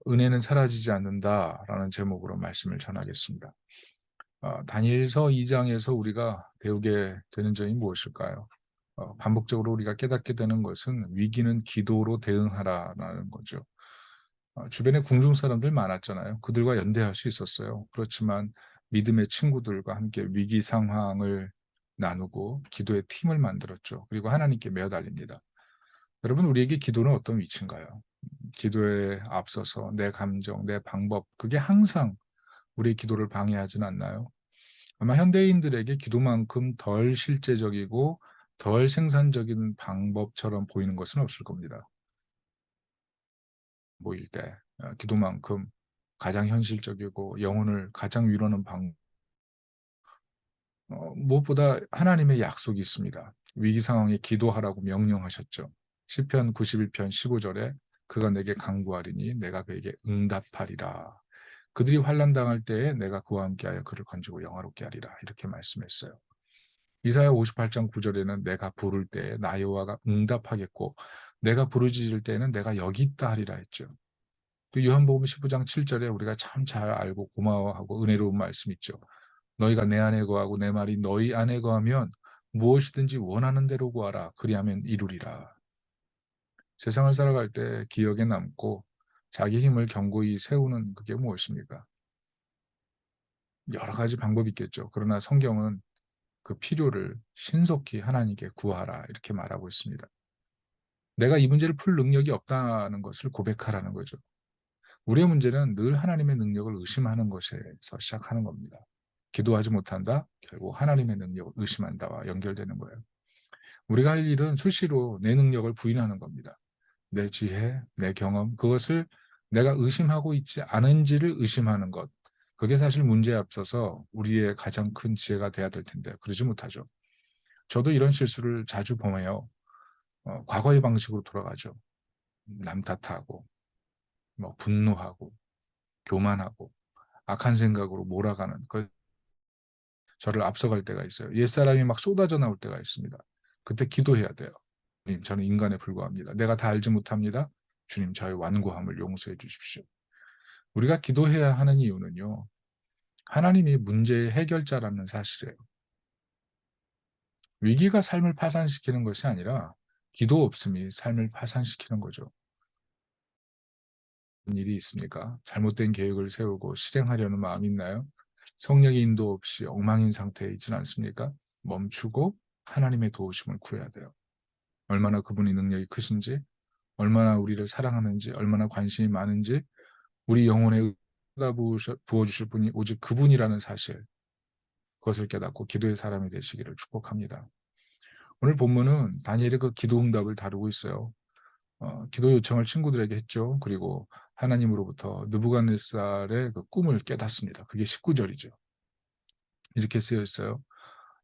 은혜는 사라지지 않는다라는 제목으로 말씀을 전하겠습니다. 다니엘서 2장에서 우리가 배우게 되는 점이 무엇일까요? 반복적으로 우리가 깨닫게 되는 것은 위기는 기도로 대응하라라는 거죠. 주변에 궁중 사람들 많았잖아요. 그들과 연대할 수 있었어요. 그렇지만 믿음의 친구들과 함께 위기 상황을 나누고 기도의 팀을 만들었죠. 그리고 하나님께 매어달립니다. 여러분, 우리에게 기도는 어떤 위치인가요? 기도에 앞서서 내 감정, 내 방법, 그게 항상 우리의 기도를 방해하진 않나요? 아마 현대인들에게 기도만큼 덜 실제적이고 덜 생산적인 방법처럼 보이는 것은 없을 겁니다. 모일 때 기도만큼 가장 현실적이고 영혼을 가장 위로하는 무엇보다 하나님의 약속이 있습니다. 위기 상황에 기도하라고 명령하셨죠. 시편 91편 15절에 그가 내게 간구하리니 내가 그에게 응답하리라. 그들이 환난 당할 때에 내가 그와 함께하여 그를 건지고 영화롭게 하리라. 이렇게 말씀했어요. 이사야 58장 9절에는 내가 부를 때에 나 여호와가 응답하겠고 내가 부르짖을 때에는 내가 여기 있다 하리라 했죠. 또 요한복음 15장 7절에 우리가 참 잘 알고 고마워하고 은혜로운 말씀 있죠. 너희가 내 안에 거하고 내 말이 너희 안에 거하면 무엇이든지 원하는 대로 구하라. 그리하면 이루리라. 세상을 살아갈 때 기억에 남고 자기 힘을 견고히 세우는 그게 무엇입니까? 여러 가지 방법이 있겠죠. 그러나 성경은 그 필요를 신속히 하나님께 구하라 이렇게 말하고 있습니다. 내가 이 문제를 풀 능력이 없다는 것을 고백하라는 거죠. 우리의 문제는 늘 하나님의 능력을 의심하는 것에서 시작하는 겁니다. 기도하지 못한다? 결국 하나님의 능력을 의심한다와 연결되는 거예요. 우리가 할 일은 수시로 내 능력을 부인하는 겁니다. 내 지혜, 내 경험, 그것을 내가 의심하고 있지 않은지를 의심하는 것. 그게 사실 문제에 앞서서 우리의 가장 큰 지혜가 돼야 될 텐데 그러지 못하죠. 저도 이런 실수를 자주 범해요. 과거의 방식으로 돌아가죠. 남 탓하고, 분노하고, 교만하고, 악한 생각으로 몰아가는, 저를 앞서갈 때가 있어요. 옛사람이 막 쏟아져 나올 때가 있습니다. 그때 기도해야 돼요. 주님, 저는 인간에 불과합니다. 내가 다 알지 못합니다. 주님, 저의 완고함을 용서해 주십시오. 우리가 기도해야 하는 이유는요. 하나님이 문제의 해결자라는 사실이에요. 위기가 삶을 파산시키는 것이 아니라 기도 없음이 삶을 파산시키는 거죠. 일이 있습니까? 잘못된 계획을 세우고 실행하려는 마음이 있나요? 성령의 인도 없이 엉망인 상태에 있지는 않습니까? 멈추고 하나님의 도우심을 구해야 돼요. 얼마나 그분이 능력이 크신지, 얼마나 우리를 사랑하는지, 얼마나 관심이 많은지, 우리 영혼에 부어주실 분이 오직 그분이라는 사실, 그것을 깨닫고 기도의 사람이 되시기를 축복합니다. 오늘 본문은 다니엘의 그 기도 응답을 다루고 있어요. 기도 요청을 친구들에게 했죠. 그리고 하나님으로부터 느부갓네살의 그 꿈을 깨닫습니다. 그게 19절이죠. 이렇게 쓰여 있어요.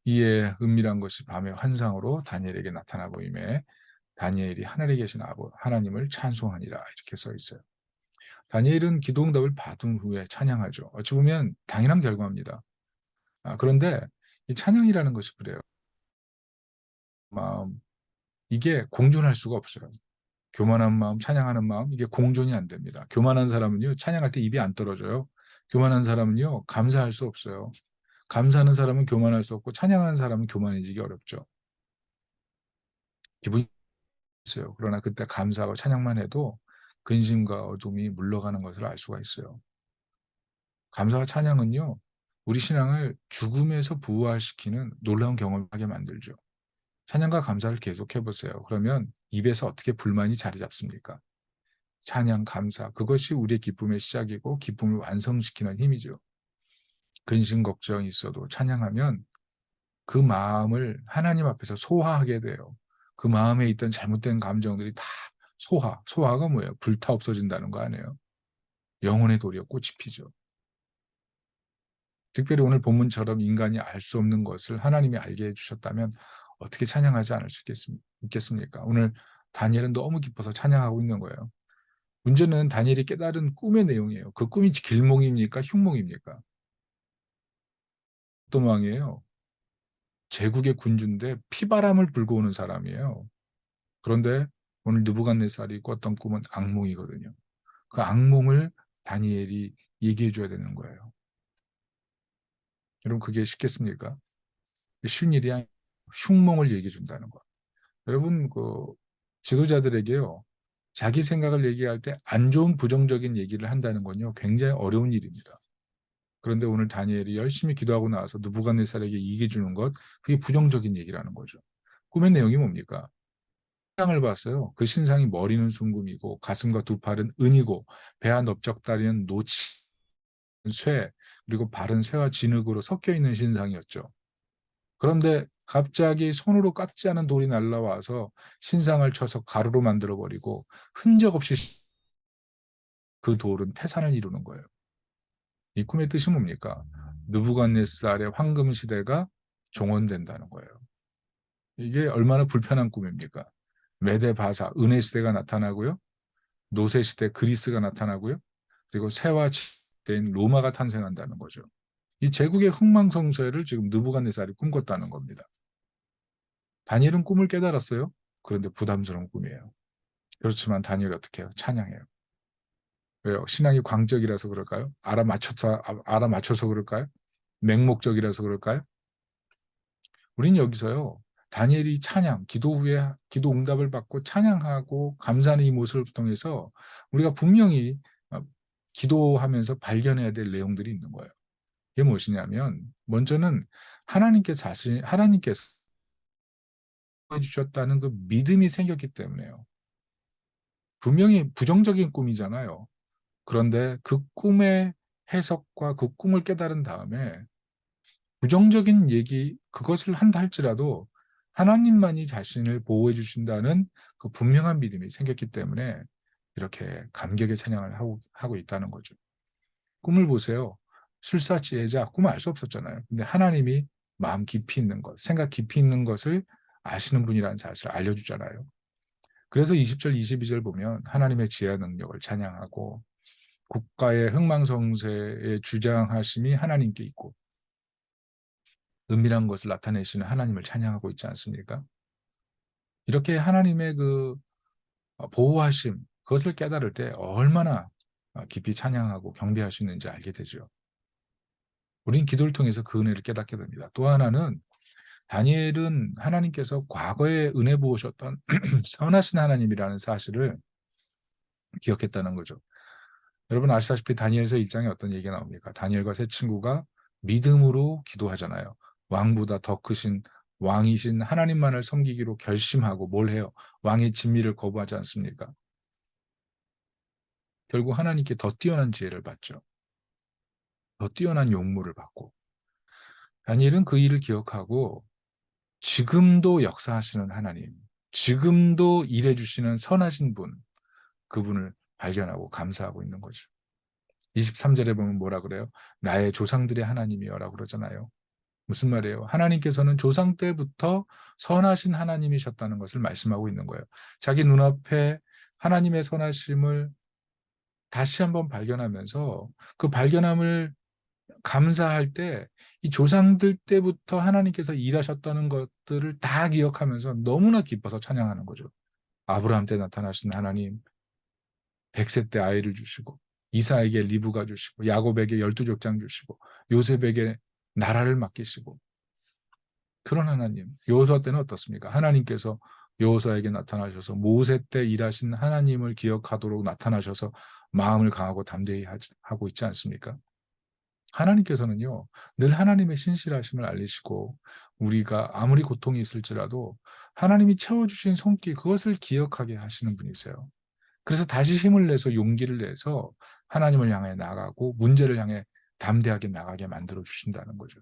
이에 은밀한 것이 밤의 환상으로 다니엘에게 나타나 보임에 다니엘이 하늘에 계신 하나님을 찬송하니라 이렇게 써 있어요. 다니엘은 기도 응답을 받은 후에 찬양하죠. 어찌 보면 당연한 결과입니다. 그런데 이 찬양이라는 것이 그래요. 마음, 이게 공존할 수가 없어요. 교만한 마음, 찬양하는 마음, 이게 공존이 안 됩니다. 교만한 사람은요, 찬양할 때 입이 안 떨어져요. 교만한 사람은요, 감사할 수 없어요. 감사하는 사람은 교만할 수 없고, 찬양하는 사람은 교만해지기 어렵죠. 기분이 있어요. 그러나 그때 감사하고 찬양만 해도 근심과 어둠이 물러가는 것을 알 수가 있어요. 감사와 찬양은요, 우리 신앙을 죽음에서 부활시키는 놀라운 경험을 하게 만들죠. 찬양과 감사를 계속해 보세요. 그러면 입에서 어떻게 불만이 자리 잡습니까? 찬양, 감사, 그것이 우리의 기쁨의 시작이고 기쁨을 완성시키는 힘이죠. 근심, 걱정이 있어도 찬양하면 그 마음을 하나님 앞에서 소화하게 돼요. 그 마음에 있던 잘못된 감정들이 다 소화가 뭐예요? 불타 없어진다는 거 아니에요? 영혼의 도리어 꽃이 피죠. 특별히 오늘 본문처럼 인간이 알 수 없는 것을 하나님이 알게 해주셨다면 어떻게 찬양하지 않을 수 있겠습니까? 오늘 다니엘은 너무 기뻐서 찬양하고 있는 거예요. 문제는 다니엘이 깨달은 꿈의 내용이에요. 그 꿈이 길몽입니까? 흉몽입니까? 어떤 왕이에요? 제국의 군주인데 피바람을 불고 오는 사람이에요. 그런데 오늘 느부갓네살이 꿨던 꿈은 악몽이거든요. 그 악몽을 다니엘이 얘기해 줘야 되는 거예요. 여러분 그게 쉽겠습니까? 쉬운 일이 아니라 흉몽을 얘기해 준다는 거. 여러분 그 지도자들에게요. 자기 생각을 얘기할 때 안 좋은 부정적인 얘기를 한다는 건요. 굉장히 어려운 일입니다. 그런데 오늘 다니엘이 열심히 기도하고 나와서 느부갓네살에게 이겨 주는 것, 그게 부정적인 얘기라는 거죠. 꿈의 내용이 뭡니까? 신상을 봤어요. 그 신상이 머리는 순금이고 가슴과 두 팔은 은이고 배와 넓적다리는 노치, 쇠, 그리고 발은 쇠와 진흙으로 섞여 있는 신상이었죠. 그런데 갑자기 손으로 깎지 않은 돌이 날라와서 신상을 쳐서 가루로 만들어버리고 흔적 없이 그 돌은 태산을 이루는 거예요. 이 꿈의 뜻이 뭡니까? 느부갓네살의 황금 시대가 종언된다는 거예요. 이게 얼마나 불편한 꿈입니까? 메데 바사 은혜 시대가 나타나고요. 노세 시대 그리스가 나타나고요. 그리고 세와 시대인 로마가 탄생한다는 거죠. 이 제국의 흥망성쇠를 지금 느부갓네살이 꿈꿨다는 겁니다. 다니엘은 꿈을 깨달았어요. 그런데 부담스러운 꿈이에요. 그렇지만 다니엘이 어떻게 해요? 찬양해요. 왜요? 신앙이 광적이라서 그럴까요? 알아맞혀서 그럴까요? 맹목적이라서 그럴까요? 우린 여기서요. 다니엘이 찬양, 기도 후에 기도 응답을 받고 찬양하고 감사하는 이 모습을 통해서 우리가 분명히 기도하면서 발견해야 될 내용들이 있는 거예요. 이게 무엇이냐면 먼저는 하나님께서 해주셨다는 그 믿음이 생겼기 때문에요. 분명히 부정적인 꿈이잖아요. 그런데 그 꿈의 해석과 그 꿈을 깨달은 다음에 부정적인 얘기, 그것을 한다 할지라도 하나님만이 자신을 보호해 주신다는 그 분명한 믿음이 생겼기 때문에 이렇게 감격의 찬양을 하고 있다는 거죠. 꿈을 보세요. 술사지혜자, 꿈을 알 수 없었잖아요. 근데 하나님이 마음 깊이 있는 것, 생각 깊이 있는 것을 아시는 분이라는 사실을 알려주잖아요. 그래서 20절, 22절 보면 하나님의 지혜와 능력을 찬양하고 국가의 흥망성쇠의 주장하심이 하나님께 있고 은밀한 것을 나타내시는 하나님을 찬양하고 있지 않습니까? 이렇게 하나님의 그 보호하심, 그것을 깨달을 때 얼마나 깊이 찬양하고 경배할 수 있는지 알게 되죠. 우린 기도를 통해서 그 은혜를 깨닫게 됩니다. 또 하나는 다니엘은 하나님께서 과거에 은혜 부으셨던 선하신 하나님이라는 사실을 기억했다는 거죠. 여러분 아시다시피 다니엘서 1장에 어떤 얘기가 나옵니까? 다니엘과 세 친구가 믿음으로 기도하잖아요. 왕보다 더 크신 왕이신 하나님만을 섬기기로 결심하고 뭘 해요? 왕의 진미를 거부하지 않습니까? 결국 하나님께 더 뛰어난 지혜를 받죠. 더 뛰어난 용모를 받고. 다니엘은 그 일을 기억하고 지금도 역사하시는 하나님, 지금도 일해주시는 선하신 분, 그분을 발견하고 감사하고 있는 거죠. 23절에 보면 뭐라 그래요? 나의 조상들의 하나님이여라 그러잖아요. 무슨 말이에요? 하나님께서는 조상 때부터 선하신 하나님이셨다는 것을 말씀하고 있는 거예요. 자기 눈앞에 하나님의 선하심을 다시 한번 발견하면서 그 발견함을 감사할 때 이 조상들 때부터 하나님께서 일하셨다는 것들을 다 기억하면서 너무나 기뻐서 찬양하는 거죠. 아브라함 때 나타나신 하나님, 100세 때 아이를 주시고 이사에게 리브가 주시고 야곱에게 12족장 주시고 요셉에게 나라를 맡기시고 그런 하나님. 여호수아 때는 어떻습니까? 하나님께서 여호수아에게 나타나셔서 모세 때 일하신 하나님을 기억하도록 나타나셔서 마음을 강하고 담대히 하고 있지 않습니까? 하나님께서는요, 늘 하나님의 신실하심을 알리시고 우리가 아무리 고통이 있을지라도 하나님이 채워주신 손길 그것을 기억하게 하시는 분이세요. 그래서 다시 힘을 내서 용기를 내서 하나님을 향해 나가고 문제를 향해 담대하게 나가게 만들어 주신다는 거죠.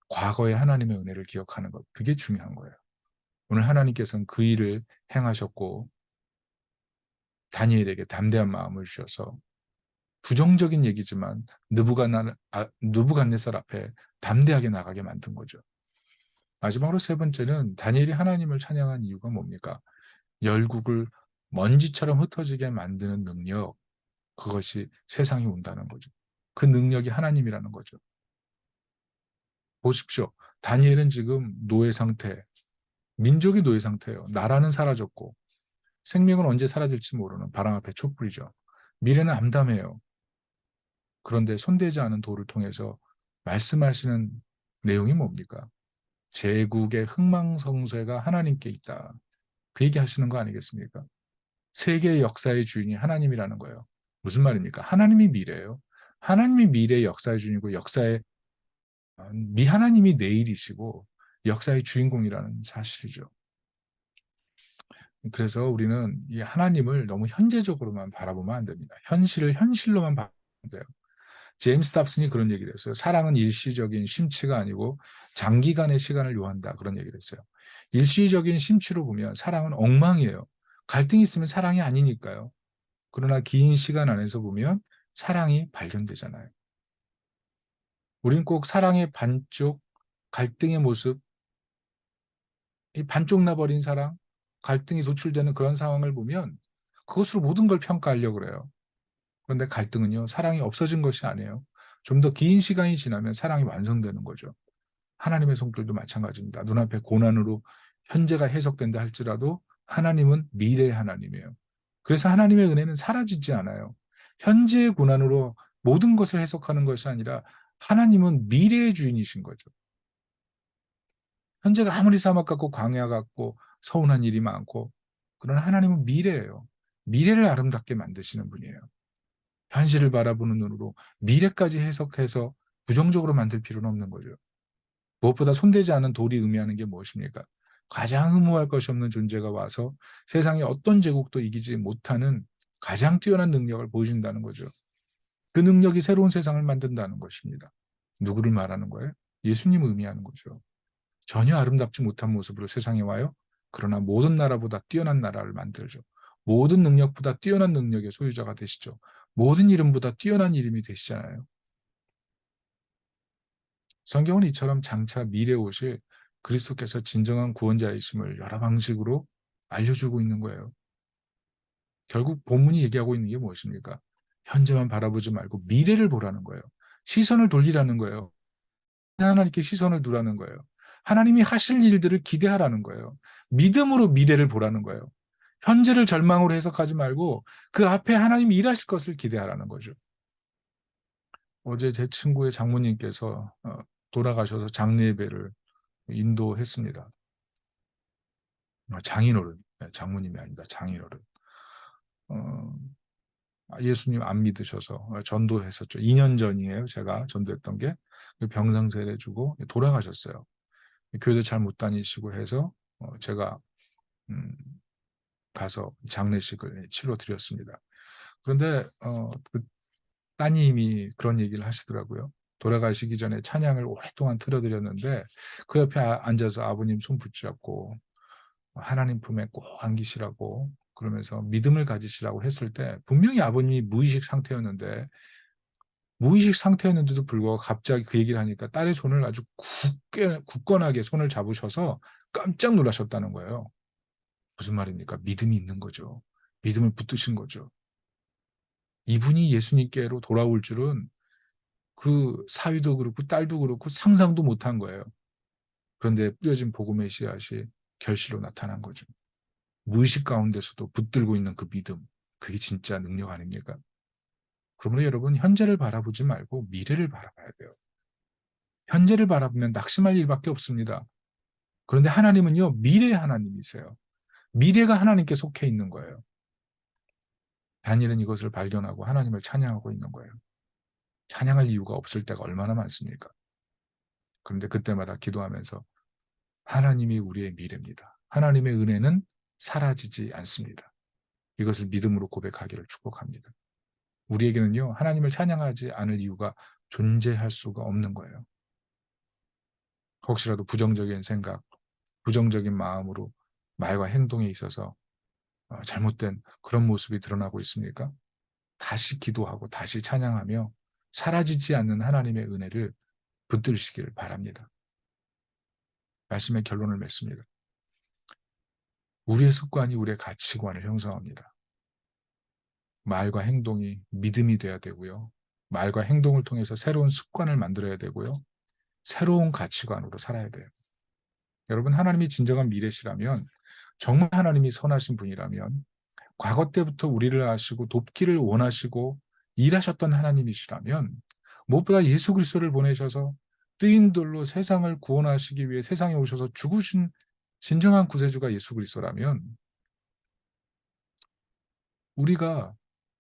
과거의 하나님의 은혜를 기억하는 것, 그게 중요한 거예요. 오늘 하나님께서는 그 일을 행하셨고 다니엘에게 담대한 마음을 주셔서 부정적인 얘기지만 느부갓네살 앞에 담대하게 나가게 만든 거죠. 마지막으로 세 번째는 다니엘이 하나님을 찬양한 이유가 뭡니까? 열국을 먼지처럼 흩어지게 만드는 능력, 그것이 세상에 온다는 거죠. 그 능력이 하나님이라는 거죠. 보십시오. 다니엘은 지금 노예 상태, 민족이 노예 상태예요. 나라는 사라졌고 생명은 언제 사라질지 모르는 바람 앞에 촛불이죠. 미래는 암담해요. 그런데 손대지 않은 돌을 통해서 말씀하시는 내용이 뭡니까? 제국의 흥망성쇠가 하나님께 있다. 그 얘기 하시는 거 아니겠습니까? 세계의 역사의 주인이 하나님이라는 거예요. 무슨 말입니까? 하나님이 미래예요. 하나님이 미래의 역사의 주인이고 역사의 미 하나님이 내일이시고 역사의 주인공이라는 사실이죠. 그래서 우리는 이 하나님을 너무 현재적으로만 바라보면 안 됩니다. 현실을 현실로만 바라보면 돼요. 제임스 답슨이 그런 얘기를 했어요. 사랑은 일시적인 심취가 아니고 장기간의 시간을 요한다. 그런 얘기를 했어요. 일시적인 심취로 보면 사랑은 엉망이에요. 갈등이 있으면 사랑이 아니니까요. 그러나 긴 시간 안에서 보면 사랑이 발견되잖아요. 우린 꼭 사랑의 반쪽, 갈등의 모습, 이 반쪽 나버린 사랑, 갈등이 도출되는 그런 상황을 보면 그것으로 모든 걸 평가하려고 그래요. 그런데 갈등은요, 사랑이 없어진 것이 아니에요. 좀 더 긴 시간이 지나면 사랑이 완성되는 거죠. 하나님의 성격도 마찬가지입니다. 눈앞에 고난으로 현재가 해석된다 할지라도 하나님은 미래의 하나님이에요. 그래서 하나님의 은혜는 사라지지 않아요. 현재의 고난으로 모든 것을 해석하는 것이 아니라 하나님은 미래의 주인이신 거죠. 현재가 아무리 사막 같고 광야 같고 서운한 일이 많고 그러나 하나님은 미래예요. 미래를 아름답게 만드시는 분이에요. 현실을 바라보는 눈으로 미래까지 해석해서 부정적으로 만들 필요는 없는 거죠. 무엇보다 손대지 않은 돌이 의미하는 게 무엇입니까? 가장 흠모할 것이 없는 존재가 와서 세상의 어떤 제국도 이기지 못하는 가장 뛰어난 능력을 보여준다는 거죠. 그 능력이 새로운 세상을 만든다는 것입니다. 누구를 말하는 거예요? 예수님을 의미하는 거죠. 전혀 아름답지 못한 모습으로 세상에 와요. 그러나 모든 나라보다 뛰어난 나라를 만들죠. 모든 능력보다 뛰어난 능력의 소유자가 되시죠. 모든 이름보다 뛰어난 이름이 되시잖아요. 성경은 이처럼 장차 미래 오실 그리스도께서 진정한 구원자이심을 여러 방식으로 알려주고 있는 거예요. 결국 본문이 얘기하고 있는 게 무엇입니까? 현재만 바라보지 말고 미래를 보라는 거예요. 시선을 돌리라는 거예요. 하나님께 시선을 두라는 거예요. 하나님이 하실 일들을 기대하라는 거예요. 믿음으로 미래를 보라는 거예요. 현재를 절망으로 해석하지 말고 그 앞에 하나님이 일하실 것을 기대하라는 거죠. 어제 제 친구의 장모님께서 돌아가셔서 장례 예배를 인도했습니다. 장인어른, 장모님이 아니다. 장인어른. 어, 예수님 안 믿으셔서 전도했었죠. 2년 전이에요. 제가 전도했던 게 병상세례 주고 돌아가셨어요. 교회도 잘 못 다니시고 해서 제가 음, 가서 장례식을 치러 드렸습니다. 그런데 그 따님이 그런 얘기를 하시더라고요. 돌아가시기 전에 찬양을 오랫동안 틀어드렸는데 그 옆에 앉아서 아버님 손 붙잡고 하나님 품에 꼭 안기시라고 그러면서 믿음을 가지시라고 했을 때 분명히 아버님이 무의식 상태였는데도 불구하고 갑자기 그 얘기를 하니까 딸의 손을 아주 굳건하게 손을 잡으셔서 깜짝 놀라셨다는 거예요. 무슨 말입니까? 믿음이 있는 거죠. 믿음을 붙드신 거죠. 이분이 예수님께로 돌아올 줄은 그 사위도 그렇고 딸도 그렇고 상상도 못한 거예요. 그런데 뿌려진 복음의 씨앗이 결실로 나타난 거죠. 무의식 가운데서도 붙들고 있는 그 믿음, 그게 진짜 능력 아닙니까? 그러므로 여러분 현재를 바라보지 말고 미래를 바라봐야 돼요. 현재를 바라보면 낙심할 일밖에 없습니다. 그런데 하나님은요, 미래의 하나님이세요. 미래가 하나님께 속해 있는 거예요. 다니엘은 이것을 발견하고 하나님을 찬양하고 있는 거예요. 찬양할 이유가 없을 때가 얼마나 많습니까? 그런데 그때마다 기도하면서 하나님이 우리의 미래입니다. 하나님의 은혜는 사라지지 않습니다. 이것을 믿음으로 고백하기를 축복합니다. 우리에게는요, 하나님을 찬양하지 않을 이유가 존재할 수가 없는 거예요. 혹시라도 부정적인 생각, 부정적인 마음으로 말과 행동에 있어서 잘못된 그런 모습이 드러나고 있습니까? 다시 기도하고 다시 찬양하며 사라지지 않는 하나님의 은혜를 붙들으시기를 바랍니다. 말씀의 결론을 맺습니다. 우리의 습관이 우리의 가치관을 형성합니다. 말과 행동이 믿음이 돼야 되고요. 말과 행동을 통해서 새로운 습관을 만들어야 되고요. 새로운 가치관으로 살아야 돼요. 여러분, 하나님이 진정한 미래시라면, 정말 하나님이 선하신 분이라면 과거 때부터 우리를 아시고 돕기를 원하시고 일하셨던 하나님이시라면 무엇보다 예수 그리스도를 보내셔서 뜨인 돌로 세상을 구원하시기 위해 세상에 오셔서 죽으신 진정한 구세주가 예수 그리스도라면 우리가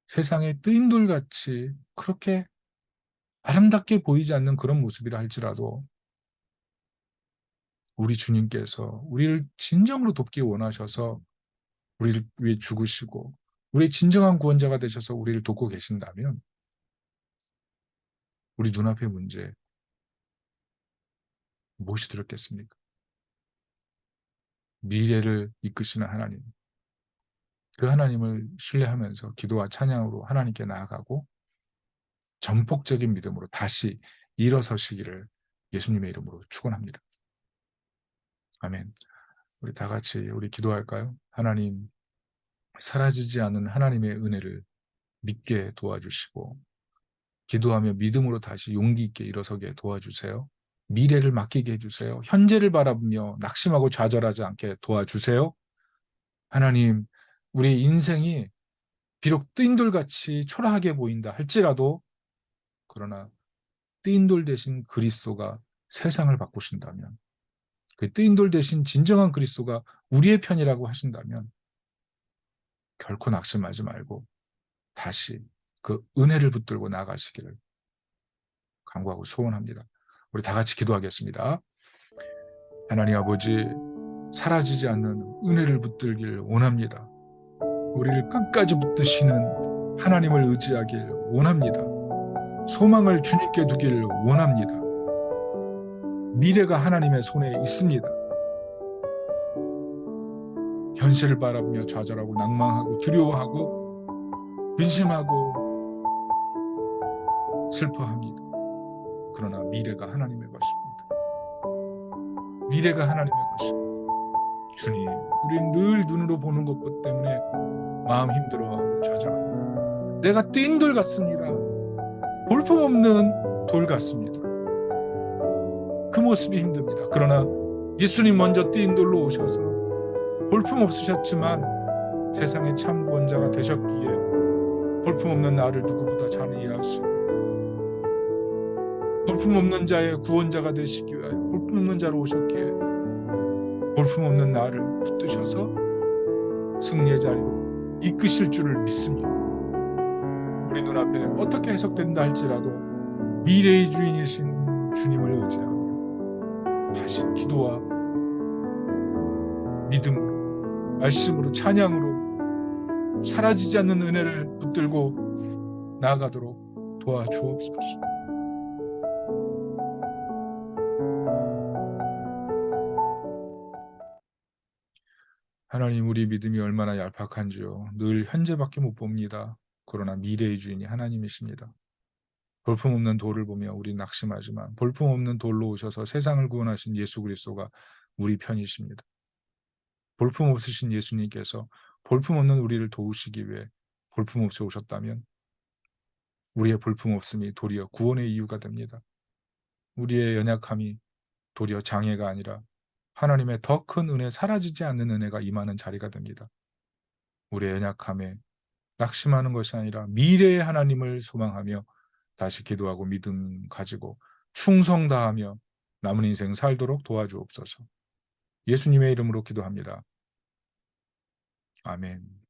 세상에 뜨인 돌같이 그렇게 아름답게 보이지 않는 그런 모습이라 할지라도 우리 주님께서 우리를 진정으로 돕기 원하셔서 우리를 위해 죽으시고 우리의 진정한 구원자가 되셔서 우리를 돕고 계신다면 우리 눈앞의 문제 무엇이 두렵겠습니까? 미래를 이끄시는 하나님, 그 하나님을 신뢰하면서 기도와 찬양으로 하나님께 나아가고 전폭적인 믿음으로 다시 일어서시기를 예수님의 이름으로 축원합니다. 아멘. 우리 다 같이 우리 기도할까요? 하나님, 사라지지 않는 하나님의 은혜를 믿게 도와주시고 기도하며 믿음으로 다시 용기 있게 일어서게 도와주세요. 미래를 맡기게 해주세요. 현재를 바라보며 낙심하고 좌절하지 않게 도와주세요. 하나님, 우리 인생이 비록 뜨인 돌같이 초라하게 보인다 할지라도 그러나 뜨인 돌 대신 그리스도가 세상을 바꾸신다면 그 뜨인 돌 대신 진정한 그리스도가 우리의 편이라고 하신다면 결코 낙심하지 말고 다시 그 은혜를 붙들고 나아가시기를 간구하고 소원합니다. 우리 다 같이 기도하겠습니다. 하나님 아버지, 사라지지 않는 은혜를 붙들길 원합니다. 우리를 끝까지 붙드시는 하나님을 의지하길 원합니다. 소망을 주님께 두길 원합니다. 미래가 하나님의 손에 있습니다. 현실을 바라보며 좌절하고 낭망하고 두려워하고 근심하고 슬퍼합니다. 그러나 미래가 하나님의 것입니다. 미래가 하나님의 것입니다. 주님, 우리는 늘 눈으로 보는 것 때문에 마음 힘들어하고 좌절합니다. 내가 뛴 돌 같습니다. 볼품없는 돌 같습니다. 그 모습이 힘듭니다. 그러나 예수님 먼저 뛴 돌로 오셔서 볼품없으셨지만 세상의 참 구원자가 되셨기에 볼품없는 나를 누구보다 잘 이해하시고 볼품없는 자의 구원자가 되시기 위하여 볼품없는 자로 오셨기에 볼품없는 나를 붙드셔서 승리의 자리로 이끄실 줄을 믿습니다. 우리 눈앞에 어떻게 해석된다 할지라도 미래의 주인이신 주님을 의지하며 다시 기도와 믿음으로 말씀으로 찬양으로 사라지지 않는 은혜를 붙들고 나아가도록 도와주옵소서. 하나님, 우리 믿음이 얼마나 얄팍한지요. 늘 현재밖에 못 봅니다. 그러나 미래의 주인이 하나님이십니다. 볼품없는 돌을 보며 우리 낙심하지만 볼품없는 돌로 오셔서 세상을 구원하신 예수 그리스도가 우리 편이십니다. 볼품없으신 예수님께서 볼품없는 우리를 도우시기 위해 볼품없이 오셨다면 우리의 볼품없음이 도리어 구원의 이유가 됩니다. 우리의 연약함이 도리어 장애가 아니라 하나님의 더 큰 은혜, 사라지지 않는 은혜가 임하는 자리가 됩니다. 우리의 연약함에 낙심하는 것이 아니라 미래의 하나님을 소망하며 다시 기도하고 믿음 가지고 충성 다하며 남은 인생 살도록 도와주옵소서. 예수님의 이름으로 기도합니다. 아멘.